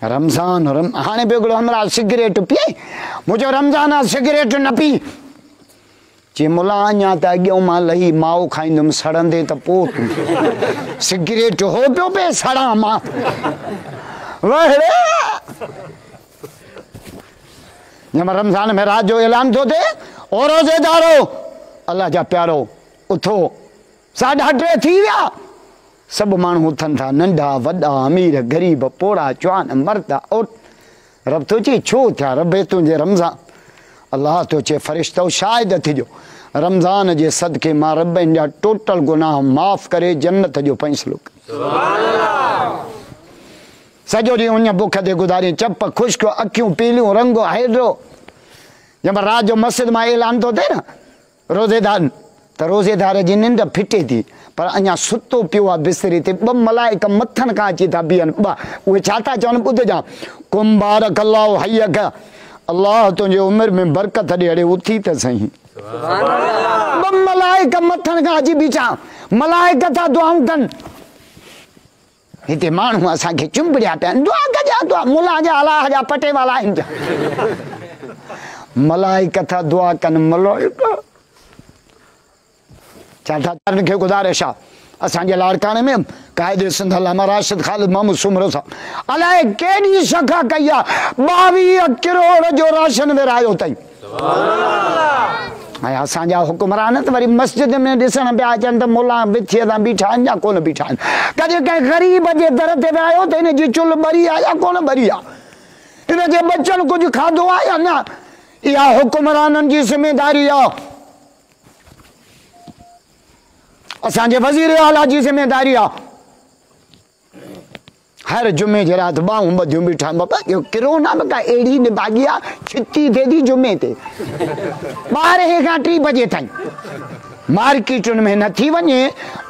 रमज़ान हाणे बेगड़ो हमरा सिगरेट पिए मुझो रमज़ान आ सिगरेट न पी चे मुला अञा त अॻियों मां लही माओ खाईंदुमि सड़ंदे त पोइ तूं सिगरेट हो पियो पे सड़ा मां वहड़े जब रमज़ान में रात जो ऐलान थो थिए ओ रोज़ेदारो अल्लाह जा प्यारो उथो 3:30 थी विया सब माण्हू उथनि था नंढा वॾा अमीर ग़रीब पोड़ा चवान मर्द और रब तो चे छो थिया रबे तुंहिंजे रमज़ान अल्लाह तो चे फ़रिश्तो शायद थिजो रमज़ान जे सदके मां रबनि जा टोटल गुनाह माफ़ करे जन्नत जो फ़ैसिलो सॼो ॾींहुं उन बुख ते गुज़ारे चप ख़ुश्क अखियूं पीलियूं रंग हेॾो जब रात जो मस्जिद में ऐलान तो थे न रोज़ेदार तो रोज़ेदार जी निंड फिटे थी पर अञा सुतो पियो आहे बिस्तरे ते ॿ मलाइक मथनि खां अची था बीहनि ॿ उहे छा था चवनि ॿुध जा कुम्बारक अल्लाह हयक अल्लाह तुंहिंजे उमिरि में बरकत ॾे अड़े उथी त सही ॿ मलाइक मथनि खां अची बीठा मलाइक था दुआऊं कनि हिते माण्हू असांखे चुंबड़िया पिया दुआ कजा दुआ मुला जा अलाह जा पटे वाला आहिनि मलाइक था दुआ कनि मलाइक छा था चवनि खे गुज़ारिश आहे असांजे लाड़काने में क़ाइदे सिंध अल्लामा राशिद ख़ालिद महमूद सुमरो साहब अलाए केॾी सखा कई आहे 22 करोड़ जो राशन विरायो अथई ऐं असांजा हुकुमरान त वरी मस्जिद में ॾिसण पिया अचनि त मुला बिथीअ तां बीठा आहिनि या कोन बीठा आहिनि कॾहिं कंहिं ग़रीब जे दर ते विया आहियो त हिन जी चुल्ह ॿरी आहे या कोन ॿरी आहे हिन जे बचनि कुझु खाधो आहे या न इहा हुकुमराननि जी ज़िमेदारी आहे असांजे वज़ीर आला जी ज़िमेदारी आहे हर जुमे जे राति ॿाहूं ॿधियूं बीठा बाबा किरोना में का अहिड़ी भाॼी आहे छिती थिए थी जुमे ते 12 खां 3 बजे ताईं मार्केटुनि में न थी वञे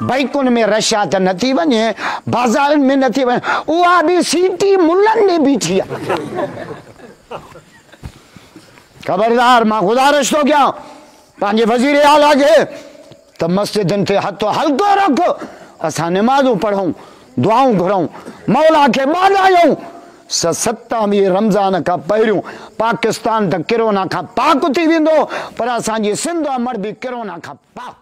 बाइकुनि में रशा त न थी वञे बाज़ारनि में न थी वञे उहा बि सीटी मुलनि में बीठी आहे ख़बरदार मां गुज़ारिश थो कयां पंहिंजे वज़ीर आला खे त मस्जिदनि ते हथ हल्को रख असां निमाज़ूं पढ़ूं दुआऊं घुरूं मौला खे ॿाॾायूं 27 रमज़ान खां पहिरियों पाकिस्तान त किरोना खां पाक थी वेंदो पर असांजी सिंध अमर बि किरोना खां पाक